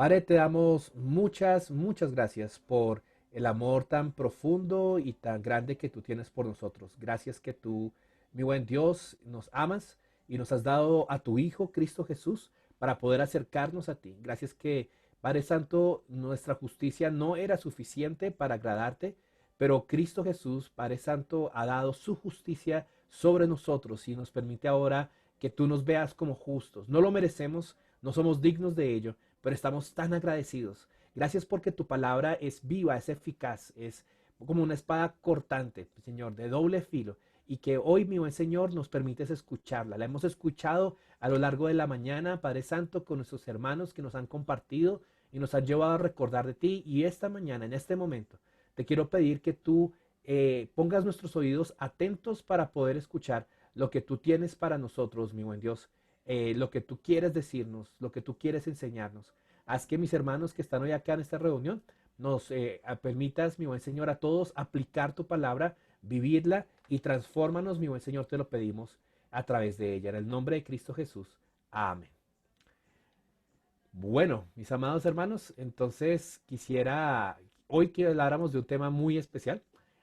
Padre, te damos muchas gracias por el amor tan profundo y tan grande que tú tienes por nosotros. Gracias que tú, mi buen Dios, nos amas y nos has dado a tu Hijo, Cristo Jesús, para poder acercarnos a ti. Gracias que, Padre Santo, nuestra justicia no era suficiente para agradarte, pero Cristo Jesús, Padre Santo, ha dado su justicia sobre nosotros y nos permite ahora que tú nos veas como justos. No lo merecemos, no somos dignos de ello, pero estamos tan agradecidos. Gracias porque tu palabra es viva, es eficaz, es como una espada cortante, Señor, de doble filo. Y que hoy, mi buen Señor, nos permites escucharla. La hemos escuchado a lo largo de la mañana, Padre Santo, con nuestros hermanos que nos han compartido y nos han llevado a recordar de ti. Y esta mañana, en este momento, te quiero pedir que tú pongas nuestros oídos atentos para poder escuchar lo que tú tienes para nosotros, mi buen Dios, lo que tú quieres decirnos, lo que tú quieres enseñarnos. Haz que mis hermanos que están hoy acá en esta reunión nos permitas, mi buen Señor, a todos aplicar tu palabra, vivirla y transfórmanos, mi buen Señor, te lo pedimos a través de ella. En el nombre de Cristo Jesús. Amén. Bueno, mis amados hermanos, entonces quisiera hoy que habláramos de un tema muy especial.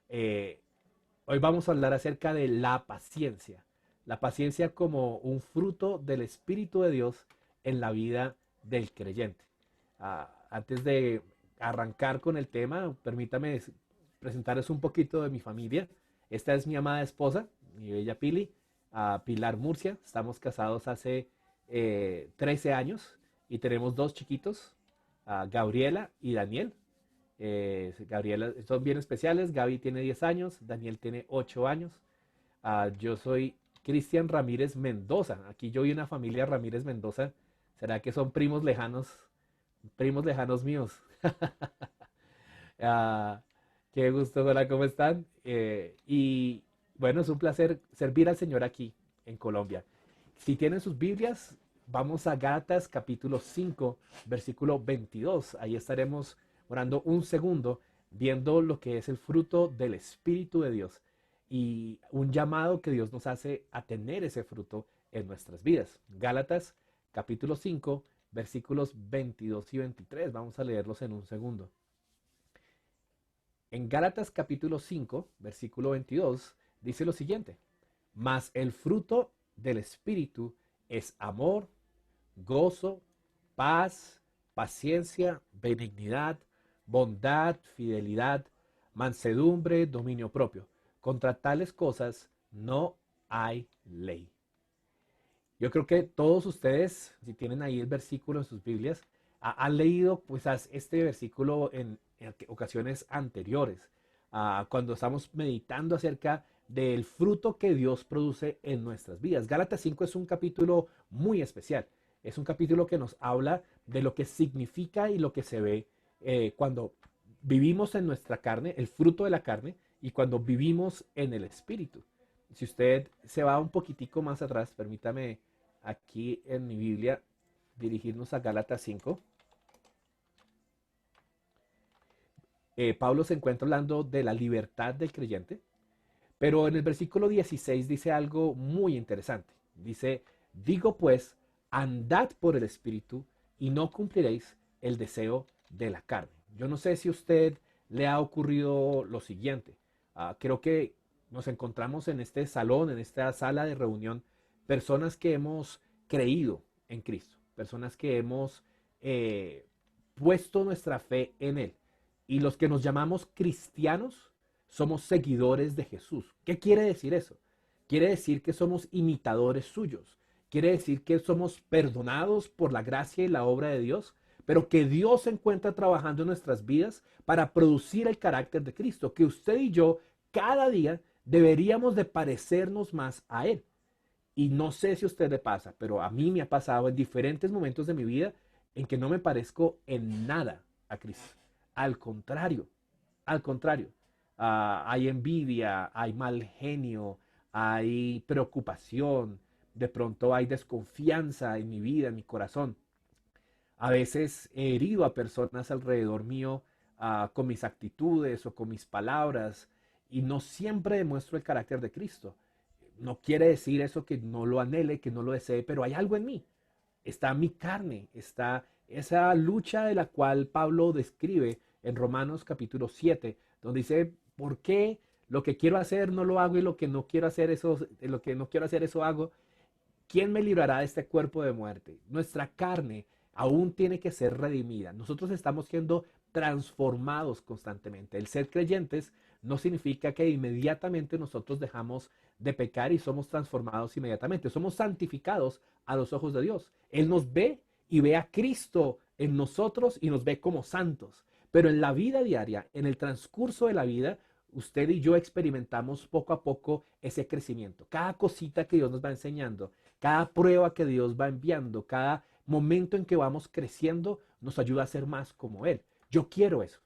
Eh, Hoy vamos a hablar acerca de la paciencia como un fruto del Espíritu de Dios en la vida del creyente. Antes de arrancar con el tema, permítame presentarles un poquito de mi familia. Esta es mi amada esposa, mi bella Pili, Pilar Murcia. Estamos casados hace 13 años y tenemos dos chiquitos, Gabriela y Daniel. Gabriela, son bien especiales. Gaby tiene 10 años, Daniel tiene 8 años. Yo soy Cristian Ramírez Mendoza. Aquí yo vi una familia Ramírez Mendoza. ¿Será que son primos lejanos míos? Ah, Qué gusto, hola, ¿cómo están? Y bueno, es un placer servir al Señor aquí en Colombia. Si tienen sus Biblias, vamos a Gálatas capítulo 5, versículo 22. Ahí estaremos orando un segundo, viendo lo que es el fruto del Espíritu de Dios y un llamado que Dios nos hace a tener ese fruto en nuestras vidas. Gálatas capítulo 5, versículos 22 y 23. Vamos a leerlos en un segundo. En Gálatas capítulo 5, versículo 22, dice lo siguiente: mas el fruto del Espíritu es amor, gozo, paz, paciencia, benignidad, bondad, fidelidad, mansedumbre, dominio propio. Contra tales cosas no hay ley. Yo creo que todos ustedes, si tienen ahí el versículo en sus Biblias, han leído quizás este versículo en ocasiones anteriores, cuando estamos meditando acerca del fruto que Dios produce en nuestras vidas. Gálatas 5 es un capítulo muy especial. Es un capítulo que nos habla de lo que significa y lo que se ve cuando vivimos en nuestra carne, el fruto de la carne, y cuando vivimos en el Espíritu. Si usted se va un poquitico más atrás, permítame aquí en mi Biblia dirigirnos a Gálatas 5. Pablo se encuentra hablando de la libertad del creyente, pero en el versículo 16 dice algo muy interesante. Dice, digo pues, andad por el Espíritu y no cumpliréis el deseo de la carne. Yo no sé si a usted le ha ocurrido lo siguiente. Creo que nos encontramos en este salón, en esta sala de reunión, personas que hemos creído en Cristo, personas que hemos eh, puesto nuestra fe en Él. Y los que nos llamamos cristianos somos seguidores de Jesús. ¿Qué quiere decir eso? Quiere decir que somos imitadores suyos. Quiere decir que somos perdonados por la gracia y la obra de Dios, pero que Dios se encuentra trabajando en nuestras vidas para producir el carácter de Cristo, que usted y yo cada día deberíamos de parecernos más a Él. Y no sé si a usted le pasa, pero a mí me ha pasado en diferentes momentos de mi vida en que no me parezco en nada a Cristo. Al contrario, al contrario. Hay envidia, hay mal genio, hay preocupación, de pronto hay desconfianza en mi vida, en mi corazón. A veces he herido a personas alrededor mío con mis actitudes o con mis palabras y no siempre demuestro el carácter de Cristo. No quiere decir eso que no lo anhele, que no lo desee, pero hay algo en mí. Está mi carne, está esa lucha de la cual Pablo describe en Romanos capítulo 7, donde dice, ¿por qué lo que quiero hacer no lo hago y lo que no quiero hacer lo que no quiero hacer eso hago? ¿Quién me librará de este cuerpo de muerte? Nuestra carne aún tiene que ser redimida. Nosotros estamos siendo transformados constantemente. El ser creyentes no significa que inmediatamente nosotros dejamos de pecar y somos transformados inmediatamente. Somos santificados a los ojos de Dios. Él nos ve y ve a Cristo en nosotros y nos ve como santos. Pero en la vida diaria, en el transcurso de la vida, usted y yo experimentamos poco a poco ese crecimiento. Cada cosita que Dios nos va enseñando, cada prueba que Dios va enviando, cada momento en que vamos creciendo, nos ayuda a ser más como Él. Yo quiero eso.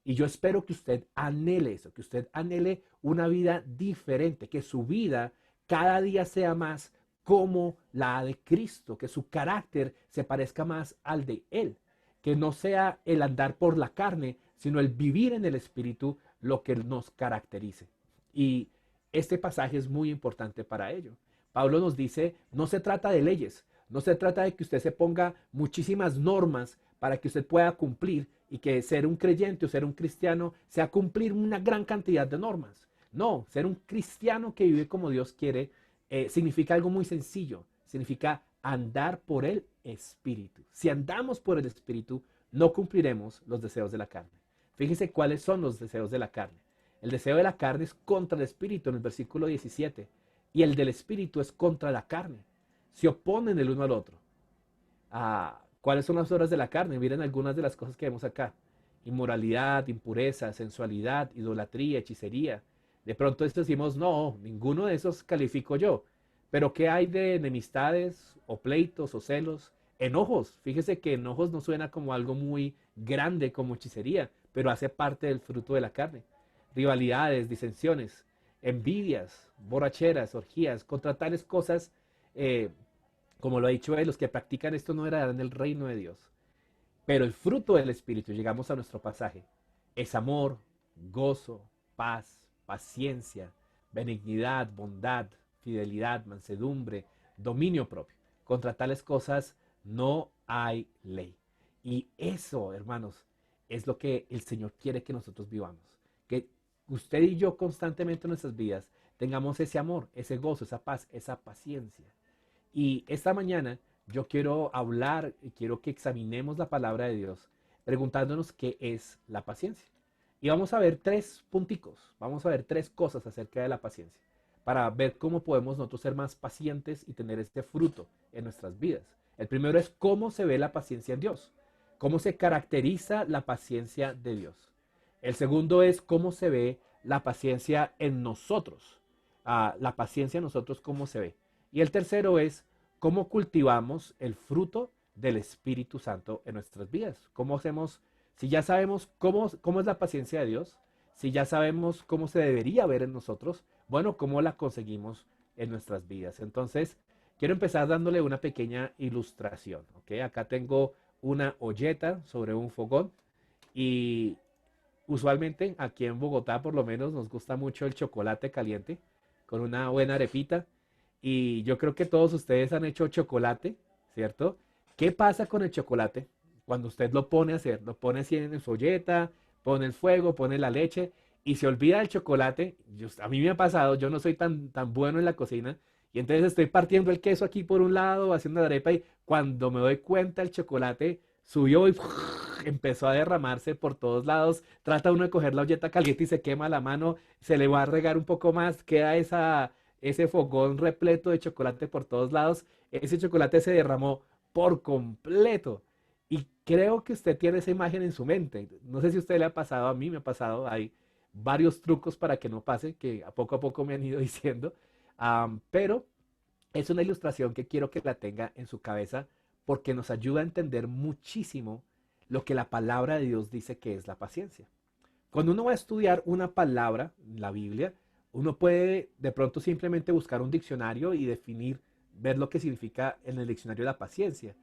Y yo espero que usted anhele eso, que usted anhele una vida diferente, que su vida cada día sea más como la de Cristo, que su carácter se parezca más al de Él, que no sea el andar por la carne, sino el vivir en el Espíritu lo que nos caracterice. Y este pasaje es muy importante para ello. Pablo nos dice, no se trata de leyes, no se trata de que usted se ponga muchísimas normas para que usted pueda cumplir y que ser un creyente o ser un cristiano sea cumplir una gran cantidad de normas. No, ser un cristiano que vive como Dios quiere significa algo muy sencillo, significa andar por el Espíritu. Si andamos por el Espíritu, no cumpliremos los deseos de la carne. Fíjense cuáles son los deseos de la carne. El deseo de la carne es contra el Espíritu en el versículo 17 y el del Espíritu es contra la carne. Se oponen el uno al otro. ¿Cuáles son las obras de la carne? Miren algunas de las cosas que vemos acá. Inmoralidad, impureza, sensualidad, idolatría, hechicería. De pronto decimos, no, ninguno de esos califico yo. Pero ¿qué hay de enemistades o pleitos o celos? Enojos. Fíjese que enojos no suena como algo muy grande como hechicería, pero hace parte del fruto de la carne. Rivalidades, disensiones, envidias, borracheras, orgías, contra tales cosas, como lo ha dicho él, los que practican esto no heredarán el reino de Dios. Pero el fruto del Espíritu, llegamos a nuestro pasaje, es amor, gozo, paz, paciencia, benignidad, bondad, fidelidad, mansedumbre, dominio propio. Contra tales cosas no hay ley. Y eso, hermanos, es lo que el Señor quiere que nosotros vivamos. Que usted y yo constantemente en nuestras vidas tengamos ese amor, ese gozo, esa paz, esa paciencia. Y esta mañana yo quiero hablar y quiero que examinemos la palabra de Dios preguntándonos qué es la paciencia. Y vamos a ver tres punticos, vamos a ver tres cosas acerca de la paciencia para ver cómo podemos nosotros ser más pacientes y tener este fruto en nuestras vidas. El primero es cómo se ve la paciencia en Dios, cómo se caracteriza la paciencia de Dios. El segundo es cómo se ve la paciencia en nosotros, la paciencia en nosotros cómo se ve. Y el tercero es cómo cultivamos el fruto del Espíritu Santo en nuestras vidas. ¿Cómo hacemos, si ya sabemos cómo es la paciencia de Dios, si ya sabemos cómo se debería ver en nosotros, bueno, cómo la conseguimos en nuestras vidas? Entonces, quiero empezar dándole una pequeña ilustración. ¿Ok? Acá tengo una olleta sobre un fogón y usualmente aquí en Bogotá por lo menos nos gusta mucho el chocolate caliente con una buena arepita. Y yo creo que todos ustedes han hecho chocolate, ¿cierto? ¿Qué pasa con el chocolate? Cuando usted lo pone a hacer, lo pone así en su olleta, pone el fuego, pone la leche y se olvida del chocolate. A mí me ha pasado, yo no soy tan bueno en la cocina y entonces estoy partiendo el queso aquí por un lado, haciendo la arepa y cuando me doy cuenta el chocolate subió y empezó a derramarse por todos lados. Trata uno de coger la olleta caliente y se quema la mano, se le va a regar un poco más, queda ese fogón repleto de chocolate por todos lados. Ese chocolate se derramó por completo. Y creo que usted tiene esa imagen en su mente. No sé si a usted le ha pasado, a mí me ha pasado. Hay varios trucos para que no pase, que a poco me han ido diciendo. Pero es una ilustración que quiero que la tenga en su cabeza porque nos ayuda a entender muchísimo lo que la palabra de Dios dice que es la paciencia. Cuando uno va a estudiar una palabra en la Biblia, uno puede de pronto simplemente buscar un diccionario y definir, ver lo que significa en el diccionario la paciencia.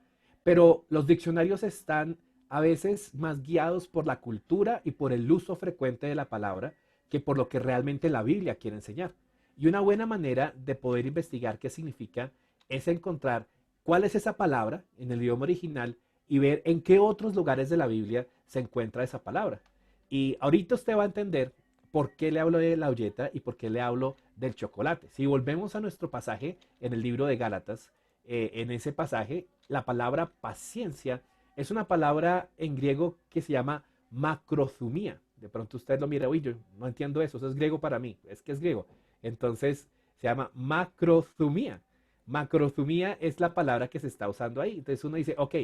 Pero los diccionarios están a veces más guiados por la cultura y por el uso frecuente de la palabra que por lo que realmente la Biblia quiere enseñar. Y una buena manera de poder investigar qué significa es encontrar cuál es esa palabra en el idioma original y ver en qué otros lugares de la Biblia se encuentra esa palabra. Y ahorita usted va a entender por qué le hablo de la olleta y por qué le hablo del chocolate. Si volvemos a nuestro pasaje en el libro de Gálatas, en ese pasaje, la palabra paciencia es una palabra en griego que se llama macrozumía. De pronto usted lo mira, uy, yo no entiendo eso es griego para mí, es que es griego. Entonces se llama macrozumía. Macrozumía es la palabra que se está usando ahí. Entonces uno dice, ok,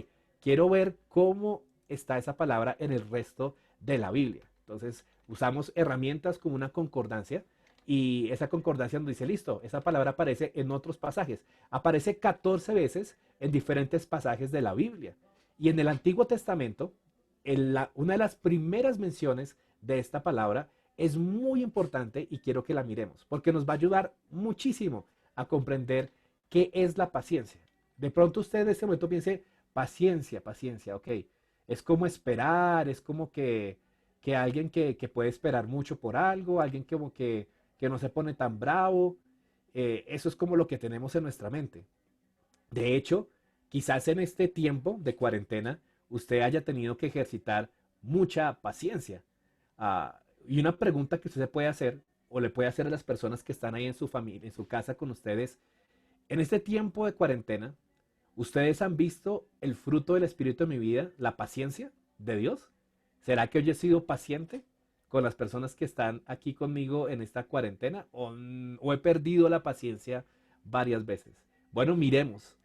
quiero ver cómo está esa palabra en el resto de la Biblia. Entonces usamos herramientas como una concordancia y esa concordancia nos dice, listo, esa palabra aparece en otros pasajes. Aparece 14 veces en diferentes pasajes de la Biblia. Y en el Antiguo Testamento, una de las primeras menciones de esta palabra es muy importante y quiero que la miremos, porque nos va a ayudar muchísimo a comprender qué es la paciencia. De pronto usted en este momento piense, paciencia, paciencia, ok. Es como esperar, es como que alguien que puede esperar mucho por algo, alguien como que no se pone tan bravo. Eso es como lo que tenemos en nuestra mente. De hecho, quizás en este tiempo de cuarentena usted haya tenido que ejercitar mucha paciencia. Y una pregunta que usted se puede hacer o le puede hacer a las personas que están ahí en su familia, en su casa con ustedes, en este tiempo de cuarentena, ¿ustedes han visto el fruto del Espíritu en mi vida, la paciencia de Dios? ¿Será que yo he sido paciente con las personas que están aquí conmigo en esta cuarentena o he perdido la paciencia varias veces? Bueno, miremos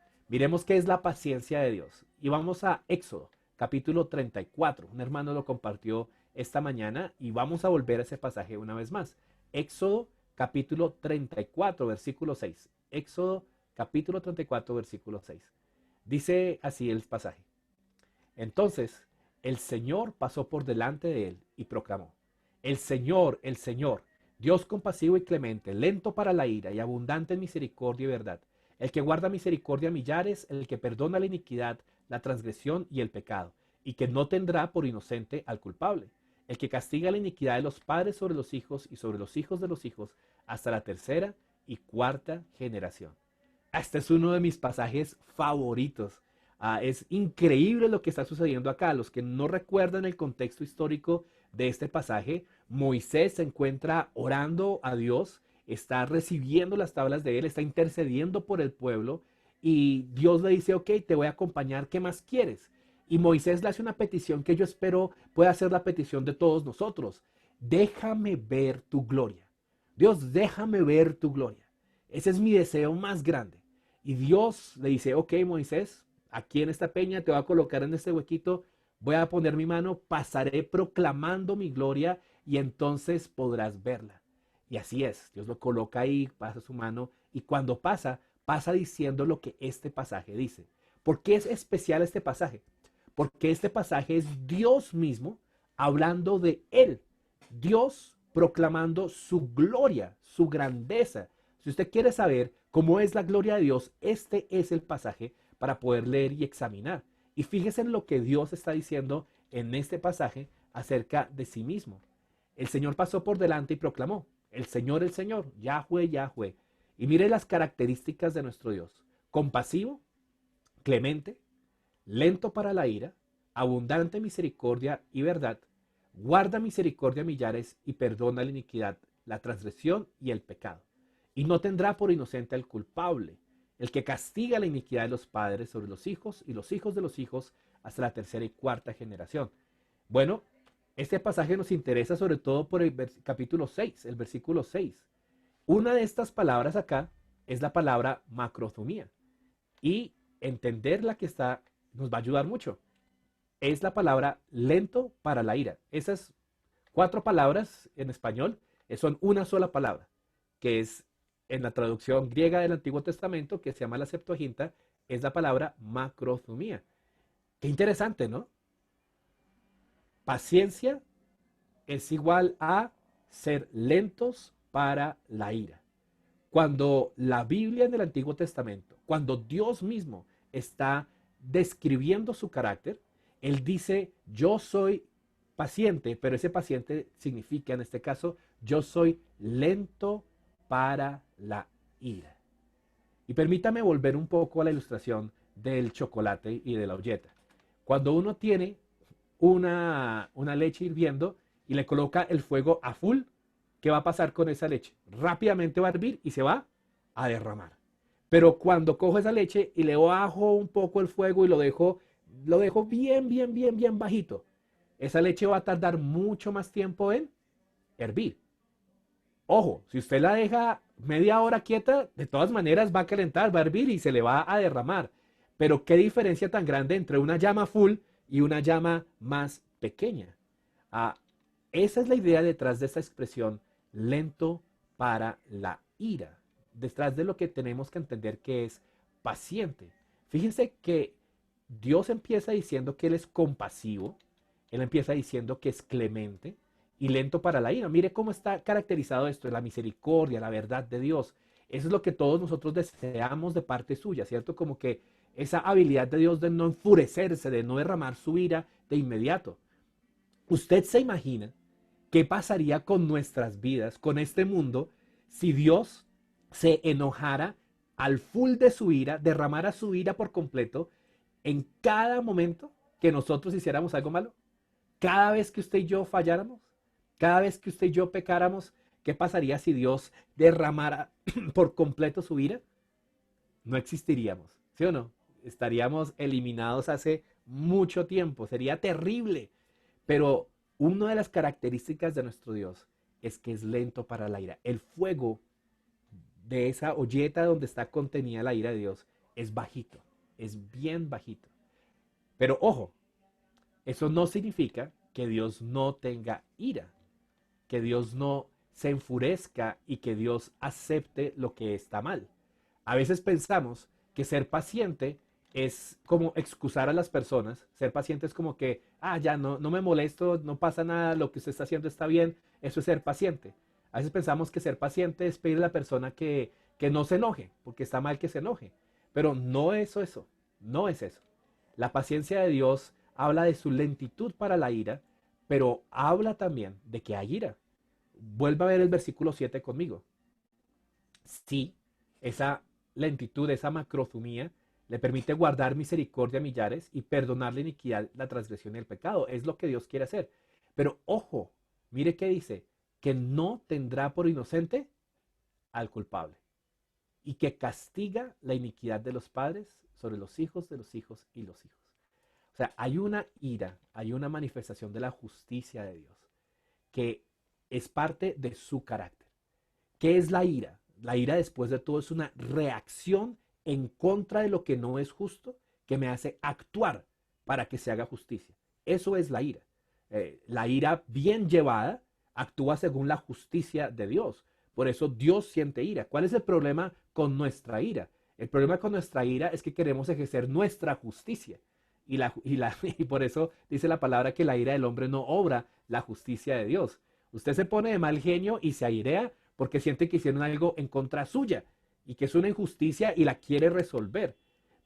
qué es la paciencia de Dios. Y vamos a Éxodo, capítulo 34. Un hermano lo compartió esta mañana y vamos a volver a ese pasaje una vez más. Éxodo, capítulo 34, versículo 6. Éxodo, capítulo 34, versículo 6. Dice así el pasaje. Entonces el Señor pasó por delante de él y proclamó, el Señor, Dios compasivo y clemente, lento para la ira y abundante en misericordia y verdad, el que guarda misericordia a millares, el que perdona la iniquidad, la transgresión y el pecado, y que no tendrá por inocente al culpable, el que castiga la iniquidad de los padres sobre los hijos y sobre los hijos de los hijos hasta la tercera y cuarta generación. Este es uno de mis pasajes favoritos. Es increíble lo que está sucediendo acá. Los que no recuerdan el contexto histórico de este pasaje, Moisés se encuentra orando a Dios, está recibiendo las tablas de él, está intercediendo por el pueblo y Dios le dice, ok, te voy a acompañar, ¿qué más quieres? Y Moisés le hace una petición que yo espero pueda ser la petición de todos nosotros. Déjame ver tu gloria. Dios, déjame ver tu gloria. Ese es mi deseo más grande. Y Dios le dice, ok, Moisés, aquí en esta peña te voy a colocar en este huequito, voy a poner mi mano, pasaré proclamando mi gloria y entonces podrás verla. Y así es, Dios lo coloca ahí, pasa su mano y cuando pasa, pasa diciendo lo que este pasaje dice. ¿Por qué es especial este pasaje? Porque este pasaje es Dios mismo hablando de Él. Dios proclamando su gloria, su grandeza. Si usted quiere saber cómo es la gloria de Dios, este es el pasaje para poder leer y examinar. Y fíjese en lo que Dios está diciendo en este pasaje acerca de sí mismo. El Señor pasó por delante y proclamó, el Señor, Yahweh, Yahweh. Y mire las características de nuestro Dios. Compasivo, clemente, lento para la ira, abundante misericordia y verdad, guarda misericordia a millares y perdona la iniquidad, la transgresión y el pecado. Y no tendrá por inocente al culpable, el que castiga la iniquidad de los padres sobre los hijos y los hijos de los hijos hasta la tercera y cuarta generación. Bueno, este pasaje nos interesa sobre todo por el capítulo 6, el versículo 6. Una de estas palabras acá es la palabra macrozumía. Y entender la que está nos va a ayudar mucho. Es la palabra lento para la ira. Esas cuatro palabras en español son una sola palabra, que es en la traducción griega del Antiguo Testamento, que se llama la Septuaginta, es la palabra macrozumía. Qué interesante, ¿no? Paciencia es igual a ser lentos para la ira. Cuando la Biblia en el Antiguo Testamento, cuando Dios mismo está describiendo su carácter, Él dice, yo soy paciente, pero ese paciente significa en este caso, yo soy lento para la ira. Y permítame volver un poco a la ilustración del chocolate y de la olleta. Cuando uno tiene una leche hirviendo y le coloca el fuego a full, ¿qué va a pasar con esa leche? Rápidamente va a hervir y se va a derramar. Pero cuando cojo esa leche y le bajo un poco el fuego y lo dejo bien, bien, bien, bien bajito, esa leche va a tardar mucho más tiempo en hervir. Ojo, si usted la deja media hora quieta, de todas maneras va a calentar, va a hervir y se le va a derramar. Pero qué diferencia tan grande entre una llama full y una llama más pequeña. Ah, esa es la idea detrás de esta expresión lento para la ira. Detrás de lo que tenemos que entender que es paciente. Fíjense que Dios empieza diciendo que Él es compasivo, Él empieza diciendo que es clemente y lento para la ira. Mire cómo está caracterizado esto, la misericordia, la verdad de Dios. Eso es lo que todos nosotros deseamos de parte suya, ¿cierto? Como que esa habilidad de Dios de no enfurecerse, de no derramar su ira de inmediato. ¿Usted se imagina qué pasaría con nuestras vidas, con este mundo, si Dios se enojara al full de su ira, derramara su ira por completo en cada momento que nosotros hiciéramos algo malo? Cada vez que usted y yo falláramos, cada vez que usted y yo pecáramos, ¿qué pasaría si Dios derramara por completo su ira? No existiríamos, ¿sí o no? Estaríamos eliminados hace mucho tiempo, sería terrible. Pero una de las características de nuestro Dios es que es lento para la ira. El fuego de esa olleta donde está contenida la ira de Dios es bajito, es bien bajito. Pero ojo, eso no significa que Dios no tenga ira, que Dios no se enfurezca y que Dios acepte lo que está mal. A veces pensamos que ser paciente es como excusar a las personas. Ser paciente es como que, ya no me molesto, no pasa nada, lo que usted está haciendo está bien. Eso es ser paciente. A veces pensamos que ser paciente es pedirle a la persona que no se enoje, porque está mal que se enoje. Pero no es eso, no es eso. La paciencia de Dios habla de su lentitud para la ira, pero habla también de que hay ira. Vuelva a ver el versículo 7 conmigo. Sí, esa lentitud, esa macrozumía, le permite guardar misericordia a millares y perdonar la iniquidad, la transgresión y el pecado. Es lo que Dios quiere hacer. Pero ojo, mire qué dice, que no tendrá por inocente al culpable y que castiga la iniquidad de los padres sobre los hijos de los hijos y los hijos. O sea, hay una ira, hay una manifestación de la justicia de Dios que es parte de su carácter. ¿Qué es la ira? La ira, después de todo, es una reacción en contra de lo que no es justo que me hace actuar para que se haga justicia. Eso es la ira. La ira bien llevada actúa según la justicia de Dios. Por eso Dios siente ira. ¿Cuál es el problema con nuestra ira? El problema con nuestra ira es que queremos ejercer nuestra justicia. Y por eso dice la palabra que la ira del hombre no obra la justicia de Dios. Usted se pone de mal genio y se airea porque siente que hicieron algo en contra suya y que es una injusticia y la quiere resolver.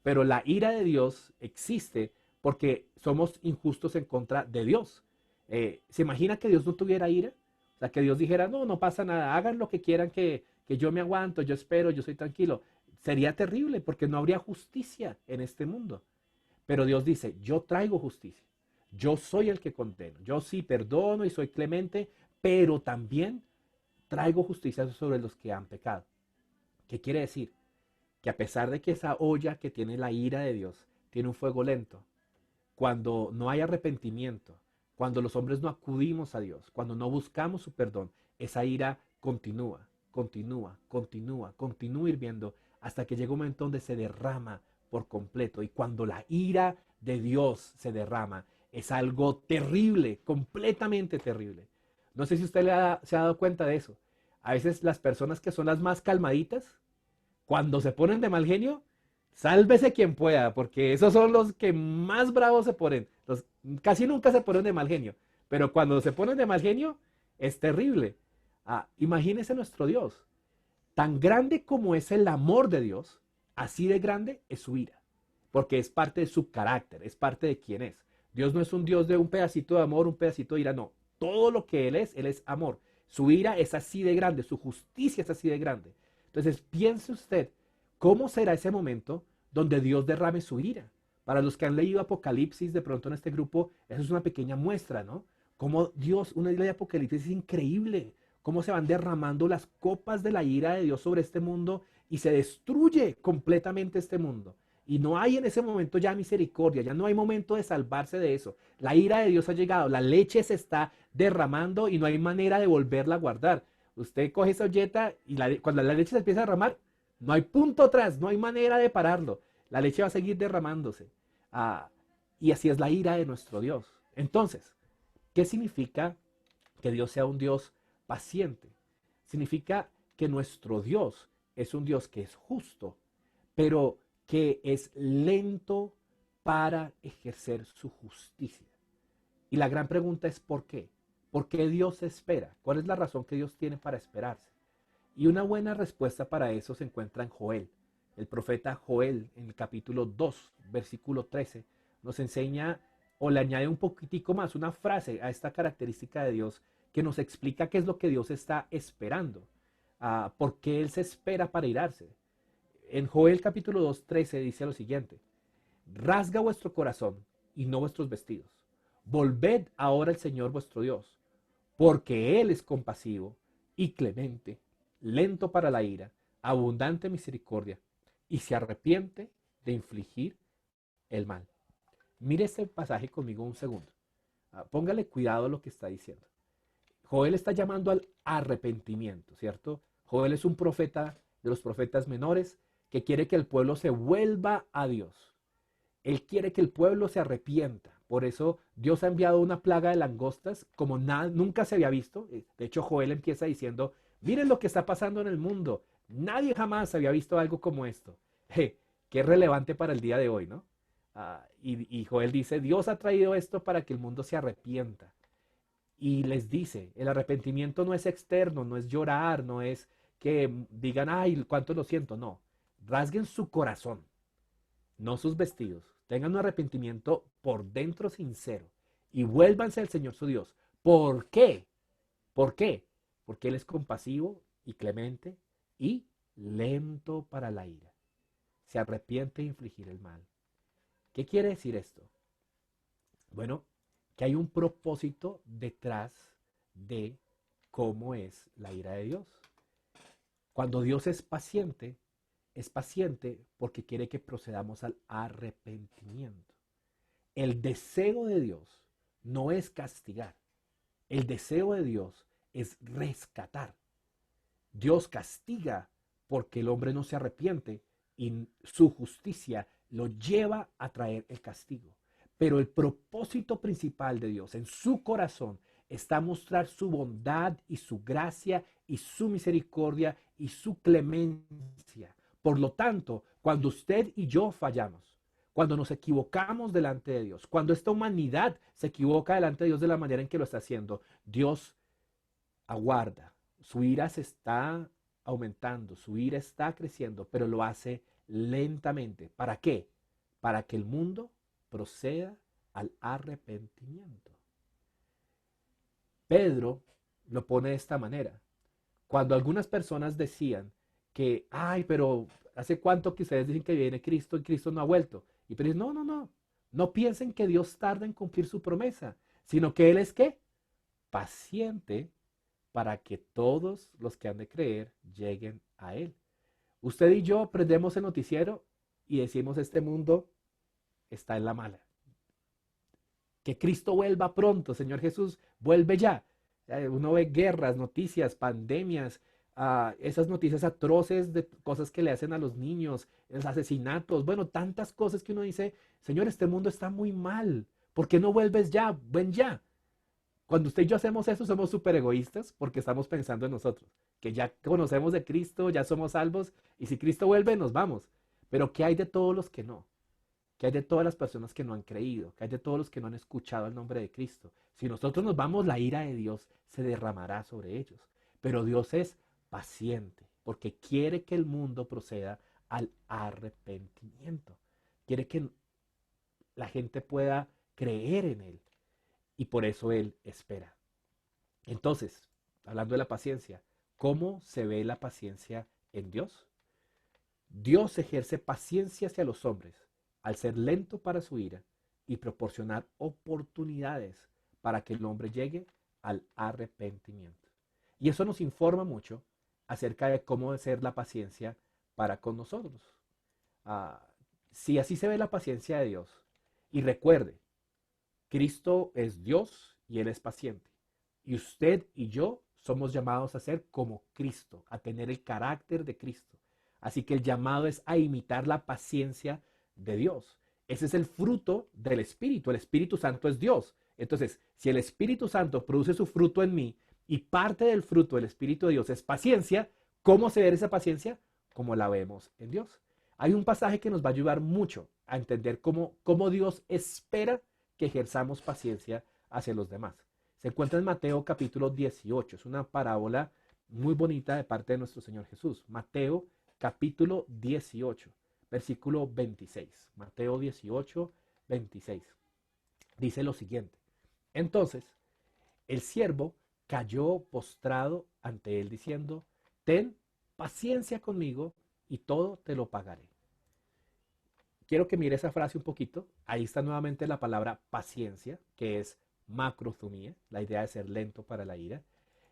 Pero la ira de Dios existe porque somos injustos en contra de Dios. ¿Se imagina que Dios no tuviera ira? O sea, que Dios dijera, no, no pasa nada, hagan lo que quieran, que yo me aguanto, yo espero, yo soy tranquilo. Sería terrible porque no habría justicia en este mundo. Pero Dios dice, yo traigo justicia. Yo soy el que condeno. Yo sí perdono y soy clemente, pero también traigo justicia sobre los que han pecado. ¿Qué quiere decir? Que a pesar de que esa olla que tiene la ira de Dios tiene un fuego lento, cuando no hay arrepentimiento, cuando los hombres no acudimos a Dios, cuando no buscamos su perdón, esa ira continúa, continúa, continúa, continúa hirviendo hasta que llega un momento donde se derrama por completo. Y cuando la ira de Dios se derrama, es algo terrible, completamente terrible. No sé si usted se ha dado cuenta de eso. A veces las personas que son las más calmaditas, cuando se ponen de mal genio, sálvese quien pueda, porque esos son los que más bravos se ponen. Casi nunca se ponen de mal genio, pero cuando se ponen de mal genio, es terrible. Imagínese nuestro Dios. Tan grande como es el amor de Dios, así de grande es su ira, porque es parte de su carácter, es parte de quién es. Dios no es un Dios de un pedacito de amor, un pedacito de ira, no. Todo lo que Él es amor. Su ira es así de grande, su justicia es así de grande. Entonces piense usted, ¿cómo será ese momento donde Dios derrame su ira? Para los que han leído Apocalipsis, de pronto en este grupo, eso es una pequeña muestra, ¿no? Cómo Dios, una isla de Apocalipsis es increíble, cómo se van derramando las copas de la ira de Dios sobre este mundo y se destruye completamente este mundo. Y no hay en ese momento ya misericordia, ya no hay momento de salvarse de eso. La ira de Dios ha llegado, la leche se está derramando y no hay manera de volverla a guardar. Usted coge esa olleta y cuando la leche se empieza a derramar, no hay punto atrás, no hay manera de pararlo. La leche va a seguir derramándose. Ah, y así es la ira de nuestro Dios. Entonces, ¿qué significa que Dios sea un Dios paciente? Significa que nuestro Dios es un Dios que es justo, pero que es lento para ejercer su justicia. Y la gran pregunta es ¿por qué? ¿Por qué Dios espera? ¿Cuál es la razón que Dios tiene para esperarse? Y una buena respuesta para eso se encuentra en Joel. El profeta Joel, en el capítulo 2, versículo 13, nos enseña o le añade un poquitico más, una frase a esta característica de Dios que nos explica qué es lo que Dios está esperando, por qué Él se espera para irarse. En Joel capítulo 2, 13 dice lo siguiente: rasga vuestro corazón y no vuestros vestidos. Volved ahora al Señor vuestro Dios, porque Él es compasivo y clemente, lento para la ira, abundante en misericordia, y se arrepiente de infligir el mal. Mire este pasaje conmigo un segundo. Póngale cuidado a lo que está diciendo. Joel está llamando al arrepentimiento, ¿cierto? Joel es un profeta de los profetas menores que quiere que el pueblo se vuelva a Dios. Él quiere que el pueblo se arrepienta. Por eso Dios ha enviado una plaga de langostas como nunca se había visto. De hecho, Joel empieza diciendo, miren lo que está pasando en el mundo. Nadie jamás había visto algo como esto. Qué relevante para el día de hoy, ¿no? Y Joel dice, Dios ha traído esto para que el mundo se arrepienta. Y les dice, el arrepentimiento no es externo, no es llorar, no es que digan, ay, cuánto lo siento, no. Rasguen su corazón, no sus vestidos. Tengan un arrepentimiento por dentro sincero y vuélvanse al Señor su Dios. ¿Por qué? ¿Por qué? Porque Él es compasivo y clemente y lento para la ira. Se arrepiente de infligir el mal. ¿Qué quiere decir esto? Bueno, que hay un propósito detrás de cómo es la ira de Dios. Cuando Dios es paciente porque quiere que procedamos al arrepentimiento. El deseo de Dios no es castigar. El deseo de Dios es rescatar. Dios castiga porque el hombre no se arrepiente y su justicia lo lleva a traer el castigo. Pero el propósito principal de Dios en su corazón está mostrar su bondad y su gracia y su misericordia y su clemencia. Por lo tanto, cuando usted y yo fallamos, cuando nos equivocamos delante de Dios, cuando esta humanidad se equivoca delante de Dios de la manera en que lo está haciendo, Dios aguarda. Su ira se está aumentando, su ira está creciendo, pero lo hace lentamente. ¿Para qué? Para que el mundo proceda al arrepentimiento. Pedro lo pone de esta manera. Cuando algunas personas decían que, ay, pero ¿hace cuánto que ustedes dicen que viene Cristo y Cristo no ha vuelto? Y Pedro dice, no, no, no. No piensen que Dios tarda en cumplir su promesa, sino que Él es ¿qué? Paciente para que todos los que han de creer lleguen a Él. Usted y yo prendemos el noticiero y decimos, este mundo está en la mala. Que Cristo vuelva pronto, Señor Jesús, vuelve ya. Uno ve guerras, noticias, pandemias, esas noticias atroces de cosas que le hacen a los niños, los asesinatos, bueno, tantas cosas que uno dice, Señor, este mundo está muy mal. ¿Por qué no vuelves ya? Ven ya. Cuando usted y yo hacemos eso, somos súper egoístas porque estamos pensando en nosotros, que ya conocemos de Cristo, ya somos salvos, y si Cristo vuelve, nos vamos. Pero ¿qué hay de todos los que no? ¿Qué hay de todas las personas que no han creído? ¿Qué hay de todos los que no han escuchado el nombre de Cristo? Si nosotros nos vamos, la ira de Dios se derramará sobre ellos. Pero Dios es paciente porque quiere que el mundo proceda al arrepentimiento. Quiere que la gente pueda creer en Él y por eso Él espera. Entonces, hablando de la paciencia, ¿cómo se ve la paciencia en Dios? Dios ejerce paciencia hacia los hombres al ser lento para su ira y proporcionar oportunidades para que el hombre llegue al arrepentimiento. Y eso nos informa mucho acerca de cómo debe ser la paciencia para con nosotros. Ah, si así se ve la paciencia de Dios, y recuerde, Cristo es Dios y Él es paciente. Y usted y yo somos llamados a ser como Cristo, a tener el carácter de Cristo. Así que el llamado es a imitar la paciencia de Dios. Ese es el fruto del Espíritu. El Espíritu Santo es Dios. Entonces, si el Espíritu Santo produce su fruto en mí y parte del fruto del Espíritu de Dios es paciencia, ¿cómo se ve esa paciencia? Como la vemos en Dios. Hay un pasaje que nos va a ayudar mucho a entender cómo Dios espera que ejerzamos paciencia hacia los demás. Se encuentra en Mateo capítulo 18. Es una parábola muy bonita de parte de nuestro Señor Jesús. Mateo capítulo 18, versículo 26. Mateo 18, 26. Dice lo siguiente. Entonces, el siervo cayó postrado ante él diciendo, ten paciencia conmigo y todo te lo pagaré. Quiero que mire esa frase un poquito. Ahí está nuevamente la palabra paciencia, que es macrothumia, la idea de ser lento para la ira.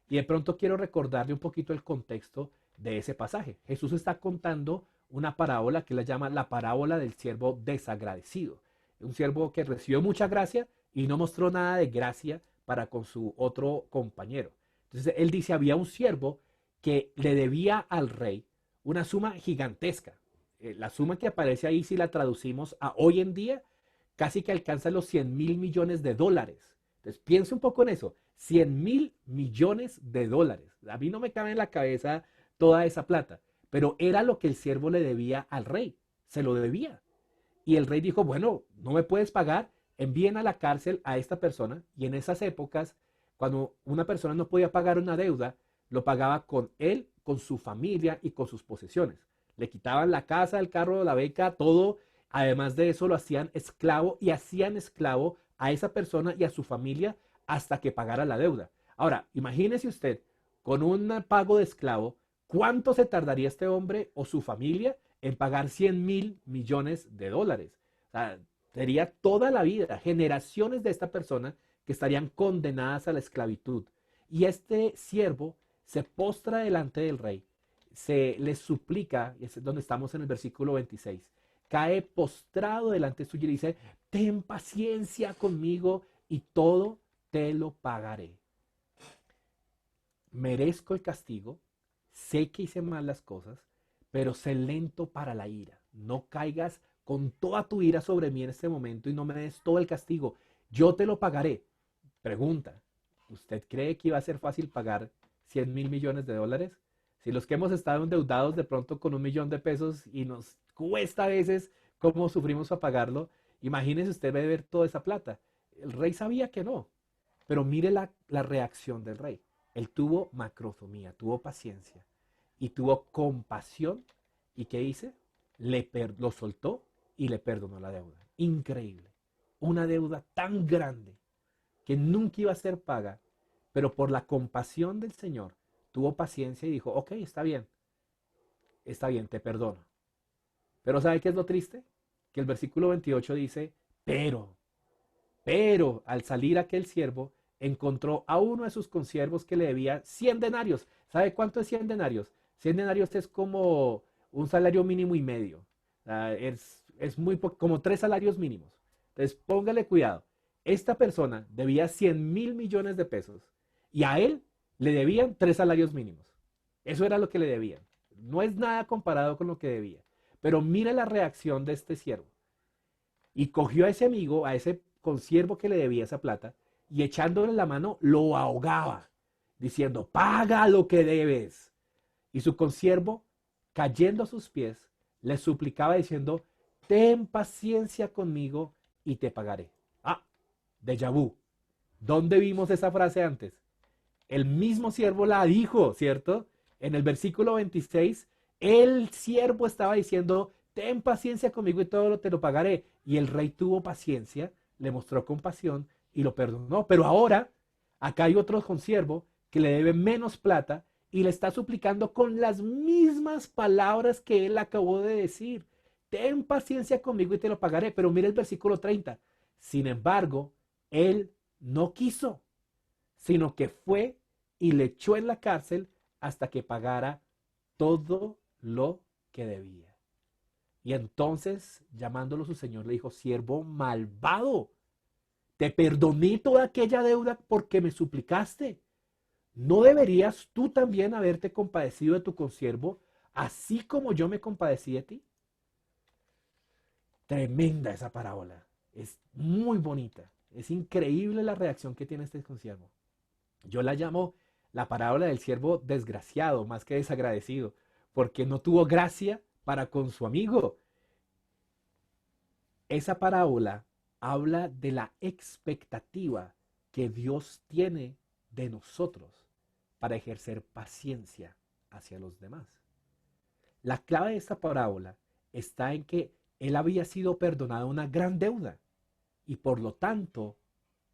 Y de pronto quiero recordarle un poquito el contexto de ese pasaje. Jesús está contando una parábola que la llama la parábola del siervo desagradecido. Un siervo que recibió mucha gracia y no mostró nada de gracia para con su otro compañero. Entonces él dice, había un siervo que le debía al rey una suma gigantesca. La suma que aparece ahí, si la traducimos a hoy en día, casi que alcanza los 100.000 millones de dólares. Entonces piense un poco en eso, 100.000 millones de dólares. A mí no me cabe en la cabeza toda esa plata, pero era lo que el siervo le debía al rey, se lo debía. Y el rey dijo, bueno, no me puedes pagar, envíen a la cárcel a esta persona. Y en esas épocas, cuando una persona no podía pagar una deuda, lo pagaba con él, con su familia y con sus posesiones. Le quitaban la casa, el carro, la beca, todo. Además de eso, lo hacían esclavo y hacían esclavo a esa persona y a su familia hasta que pagara la deuda. Ahora, imagínese usted, con un pago de esclavo, ¿cuánto se tardaría este hombre o su familia en pagar 100.000 millones de dólares? O sea, sería toda la vida, generaciones de esta persona que estarían condenadas a la esclavitud. Y este siervo se postra delante del rey, se le suplica, y es donde estamos en el versículo 26, cae postrado delante suyo y dice, ten paciencia conmigo y todo te lo pagaré. Merezco el castigo, sé que hice mal las cosas, pero sé lento para la ira. No caigas con toda tu ira sobre mí en este momento y no me des todo el castigo. Yo te lo pagaré. Pregunta, ¿usted cree que iba a ser fácil pagar 100.000 millones de dólares? Si los que hemos estado endeudados de pronto con 1.000.000 de pesos y nos cuesta a veces cómo sufrimos para pagarlo, imagínese usted ver toda esa plata. El rey sabía que no, pero mire la reacción del rey. Él tuvo macrothumia, tuvo paciencia y tuvo compasión. ¿Y qué hice? Lo soltó y le perdonó la deuda. Increíble. Una deuda tan grande que nunca iba a ser paga, pero por la compasión del Señor tuvo paciencia y dijo, ok, está bien, te perdono. Pero ¿sabe qué es lo triste? Que el versículo 28 dice, pero al salir aquel siervo, encontró a uno de sus consiervos que le debía 100 denarios. ¿Sabe cuánto es 100 denarios? 100 denarios es como un salario mínimo y medio. Es muy como 3 salarios mínimos. Entonces póngale cuidado. Esta persona debía 100.000 millones de pesos y a él le debían 3 salarios mínimos. Eso era lo que le debían. No es nada comparado con lo que debía. Pero mire la reacción de este siervo. Y cogió a ese amigo, a ese consiervo que le debía esa plata, y echándole la mano lo ahogaba, diciendo, paga lo que debes. Y su consiervo, cayendo a sus pies, le suplicaba diciendo, ten paciencia conmigo y te pagaré. Ah, déjà vu. ¿Dónde vimos esa frase antes? El mismo siervo la dijo, ¿cierto? En el versículo 26, el siervo estaba diciendo, ten paciencia conmigo y todo te lo pagaré. Y el rey tuvo paciencia, le mostró compasión y lo perdonó. Pero ahora, acá hay otro consiervo que le debe menos plata y le está suplicando con las mismas palabras que él acabó de decir. ten paciencia conmigo y te lo pagaré. Pero mira el versículo 30. Sin embargo, él no quiso, sino que fue y le echó en la cárcel hasta que pagara todo lo que debía. Y entonces, llamándolo su señor, le dijo, siervo malvado, te perdoné toda aquella deuda porque me suplicaste. ¿No deberías tú también haberte compadecido de tu consiervo, así como yo me compadecí de ti? Tremenda esa parábola. Es muy bonita. Es increíble la reacción que tiene este consiervo. Yo la llamo la parábola del siervo desgraciado, más que desagradecido, porque no tuvo gracia para con su amigo. Esa parábola habla de la expectativa que Dios tiene de nosotros para ejercer paciencia hacia los demás. La clave de esta parábola está en que él había sido perdonado una gran deuda y por lo tanto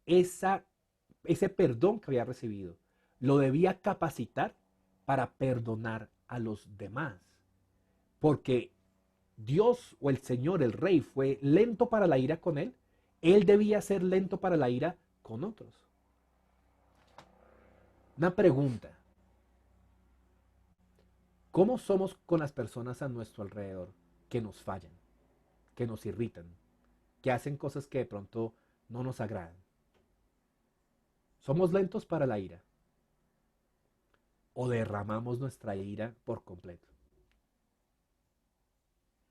ese perdón que había recibido lo debía capacitar para perdonar a los demás. Porque Dios o el Señor, el Rey, fue lento para la ira con él debía ser lento para la ira con otros. Una pregunta. ¿Cómo somos con las personas a nuestro alrededor que nos fallan, que nos irritan, que hacen cosas que de pronto no nos agradan? ¿Somos lentos para la ira o derramamos nuestra ira por completo?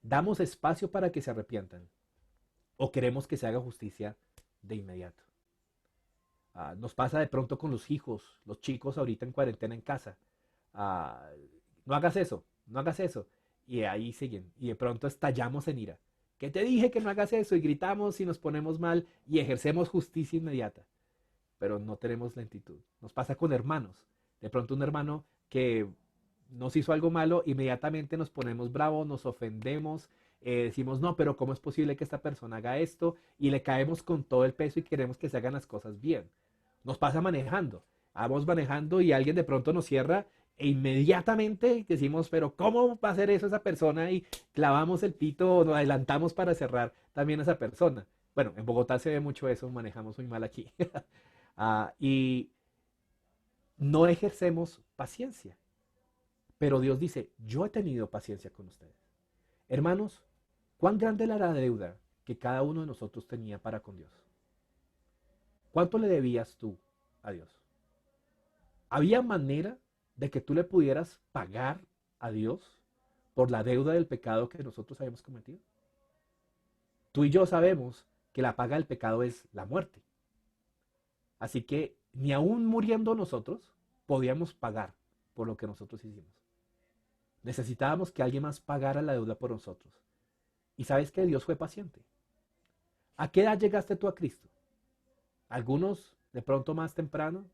¿Damos espacio para que se arrepientan o queremos que se haga justicia de inmediato? Nos pasa de pronto con los hijos, los chicos ahorita en cuarentena en casa. Ah, no hagas eso, no hagas eso. Y ahí siguen. Y de pronto estallamos en ira. ¿Qué te dije que no hagas eso? Y gritamos y nos ponemos mal y ejercemos justicia inmediata. Pero no tenemos lentitud. Nos pasa con hermanos. De pronto un hermano que nos hizo algo malo, inmediatamente nos ponemos bravos, nos ofendemos, decimos, no, pero ¿cómo es posible que esta persona haga esto? Y le caemos con todo el peso y queremos que se hagan las cosas bien. Nos pasa manejando. Vamos manejando y alguien de pronto nos cierra e inmediatamente decimos, pero ¿cómo va a hacer eso esa persona? Y clavamos el pito o nos adelantamos para cerrar también a esa persona. Bueno, en Bogotá se ve mucho eso, manejamos muy mal aquí. Y no ejercemos paciencia. Pero Dios dice, yo he tenido paciencia con ustedes. Hermanos, ¿cuán grande era la deuda que cada uno de nosotros tenía para con Dios? ¿Cuánto le debías tú a Dios? ¿Había manera de que tú le pudieras pagar a Dios por la deuda del pecado que nosotros habíamos cometido? Tú y yo sabemos que la paga del pecado es la muerte. Así que ni aún muriendo nosotros podíamos pagar por lo que nosotros hicimos. Necesitábamos que alguien más pagara la deuda por nosotros. Y sabes que Dios fue paciente. ¿A qué edad llegaste tú a Cristo? Algunos de pronto más temprano.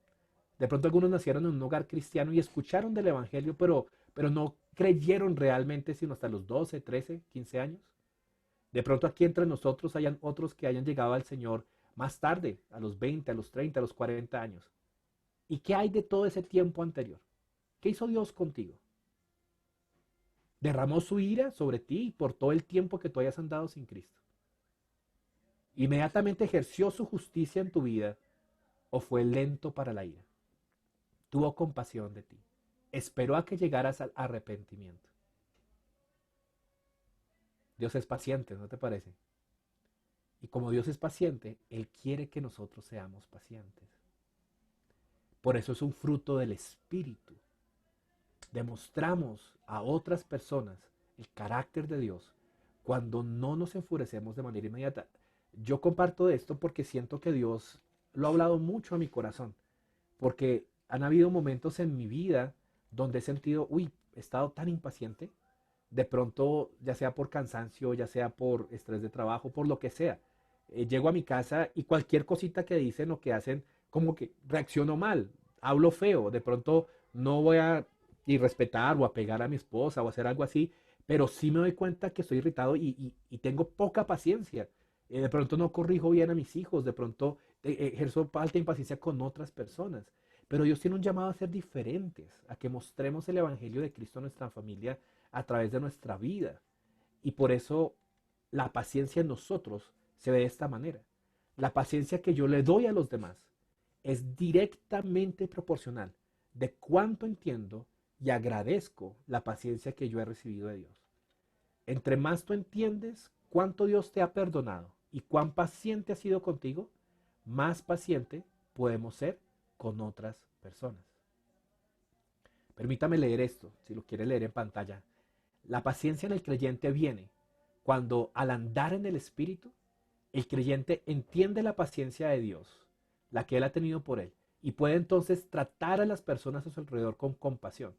De pronto algunos nacieron en un hogar cristiano y escucharon del Evangelio, pero no creyeron realmente sino hasta los 12, 13, 15 años. De pronto aquí entre nosotros hayan otros que hayan llegado al Señor más tarde, a los 20, a los 30, a los 40 años. ¿Y qué hay de todo ese tiempo anterior? ¿Qué hizo Dios contigo? ¿Derramó su ira sobre ti por todo el tiempo que tú hayas andado sin Cristo? ¿Inmediatamente ejerció su justicia en tu vida o fue lento para la ira? Tuvo compasión de ti. Esperó a que llegaras al arrepentimiento. Dios es paciente, ¿no te parece? Y como Dios es paciente, Él quiere que nosotros seamos pacientes. Por eso es un fruto del Espíritu. Demostramos a otras personas el carácter de Dios cuando no nos enfurecemos de manera inmediata. Yo comparto esto porque siento que Dios lo ha hablado mucho a mi corazón, porque han habido momentos en mi vida donde he sentido, uy, he estado tan impaciente, de pronto, ya sea por cansancio, ya sea por estrés de trabajo, por lo que sea. Llego a mi casa y cualquier cosita que dicen o que hacen, como que reacciono mal, hablo feo, de pronto no voy a irrespetar o a pegar a mi esposa o hacer algo así, pero sí me doy cuenta que estoy irritado y tengo poca paciencia. De pronto no corrijo bien a mis hijos, de pronto ejerzo falta impaciencia con otras personas. Pero Dios tiene un llamado a ser diferentes, a que mostremos el Evangelio de Cristo a nuestra familia a través de nuestra vida. Y por eso la paciencia en nosotros se ve de esta manera. La paciencia que yo le doy a los demás es directamente proporcional de cuánto entiendo y agradezco la paciencia que yo he recibido de Dios. Entre más tú entiendes cuánto Dios te ha perdonado y cuán paciente ha sido contigo, más paciente podemos ser con otras personas. Permítame leer esto, si lo quiere leer en pantalla. La paciencia en el creyente viene cuando, al andar en el Espíritu, el creyente entiende la paciencia de Dios, la que Él ha tenido por él, y puede entonces tratar a las personas a su alrededor con compasión,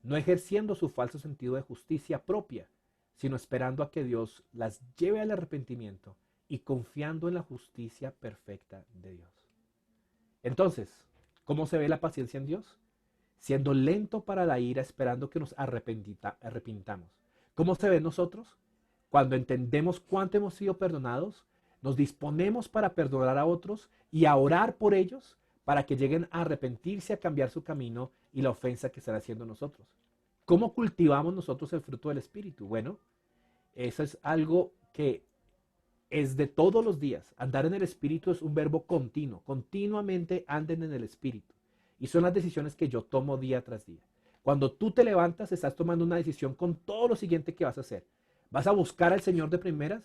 no ejerciendo su falso sentido de justicia propia, sino esperando a que Dios las lleve al arrepentimiento y confiando en la justicia perfecta de Dios. Entonces, ¿cómo se ve la paciencia en Dios? Siendo lento para la ira, esperando que nos arrepintamos. ¿Cómo se ve en nosotros? Cuando entendemos cuánto hemos sido perdonados, nos disponemos para perdonar a otros y a orar por ellos para que lleguen a arrepentirse, a cambiar su camino y la ofensa que están haciendo nosotros. ¿Cómo cultivamos nosotros el fruto del Espíritu? Bueno, eso es algo que es de todos los días. Andar en el Espíritu es un verbo continuo. Continuamente anden en el Espíritu. Y son las decisiones que yo tomo día tras día. Cuando tú te levantas, estás tomando una decisión con todo lo siguiente que vas a hacer. ¿Vas a buscar al Señor de primeras?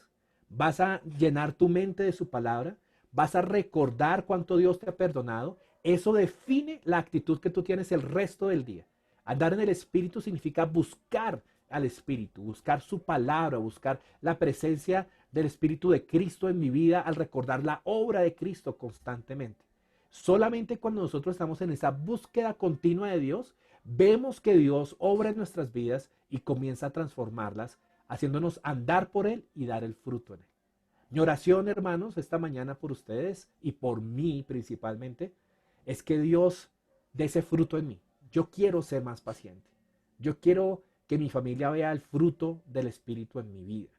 ¿Vas a llenar tu mente de su palabra? ¿Vas a recordar cuánto Dios te ha perdonado? Eso define la actitud que tú tienes el resto del día. Andar en el Espíritu significa buscar al Espíritu, buscar su palabra, buscar la presencia del Espíritu de Cristo en mi vida al recordar la obra de Cristo constantemente. Solamente cuando nosotros estamos en esa búsqueda continua de Dios, vemos que Dios obra en nuestras vidas y comienza a transformarlas, haciéndonos andar por Él y dar el fruto en Él. Mi oración, hermanos, esta mañana por ustedes y por mí principalmente, es que Dios dé ese fruto en mí. Yo quiero ser más paciente. Yo quiero que mi familia vea el fruto del Espíritu en mi vida.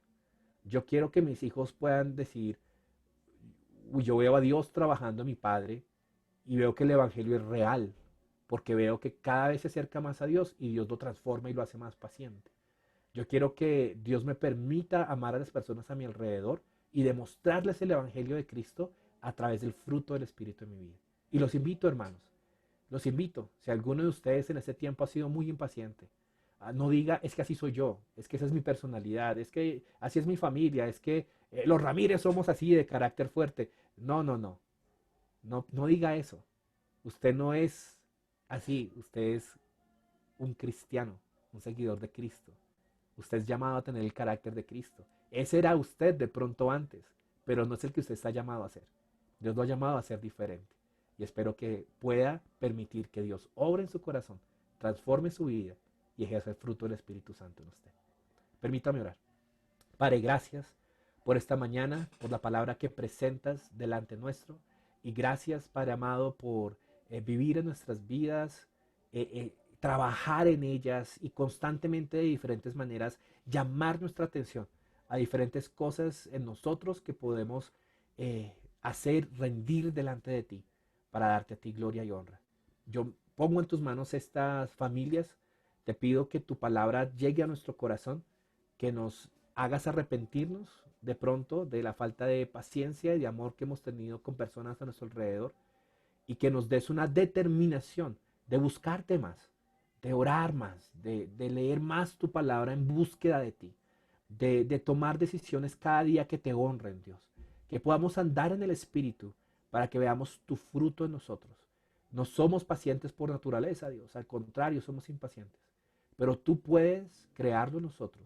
Yo quiero que mis hijos puedan decir, uy, yo veo a Dios trabajando en mi padre y veo que el Evangelio es real, porque veo que cada vez se acerca más a Dios y Dios lo transforma y lo hace más paciente. Yo quiero que Dios me permita amar a las personas a mi alrededor y demostrarles el Evangelio de Cristo a través del fruto del Espíritu en mi vida. Y los invito, hermanos, los invito, si alguno de ustedes en este tiempo ha sido muy impaciente, no diga, es que así soy yo, es que esa es mi personalidad, es que así es mi familia, es que los Ramírez somos así de carácter fuerte. No, no, no, no, no diga eso. Usted no es así, usted es un cristiano, un seguidor de Cristo. Usted es llamado a tener el carácter de Cristo. Ese era usted de pronto antes, pero no es el que usted está llamado a ser. Dios lo ha llamado a ser diferente. Y espero que pueda permitir que Dios obre en su corazón, transforme su vida y ejerza el fruto del Espíritu Santo en usted. Permítame orar. Padre, gracias por esta mañana, por la palabra que presentas delante nuestro. Y gracias, Padre amado, por vivir en nuestras vidas, trabajar en ellas y constantemente de diferentes maneras llamar nuestra atención a diferentes cosas en nosotros que podemos hacer, rendir delante de ti para darte a ti gloria y honra. Yo pongo en tus manos estas familias, te pido que tu palabra llegue a nuestro corazón, que nos hagas arrepentirnos de pronto de la falta de paciencia y de amor que hemos tenido con personas a nuestro alrededor y que nos des una determinación de buscarte más, de orar más, de leer más tu palabra en búsqueda de ti, de tomar decisiones cada día que te honren, Dios. Que podamos andar en el Espíritu para que veamos tu fruto en nosotros. No somos pacientes por naturaleza, Dios, al contrario, somos impacientes. Pero tú puedes crearlo en nosotros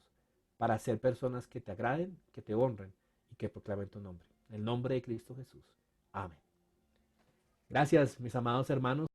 para ser personas que te agraden, que te honren y que proclamen tu nombre. En el nombre de Cristo Jesús. Amén. Gracias, mis amados hermanos.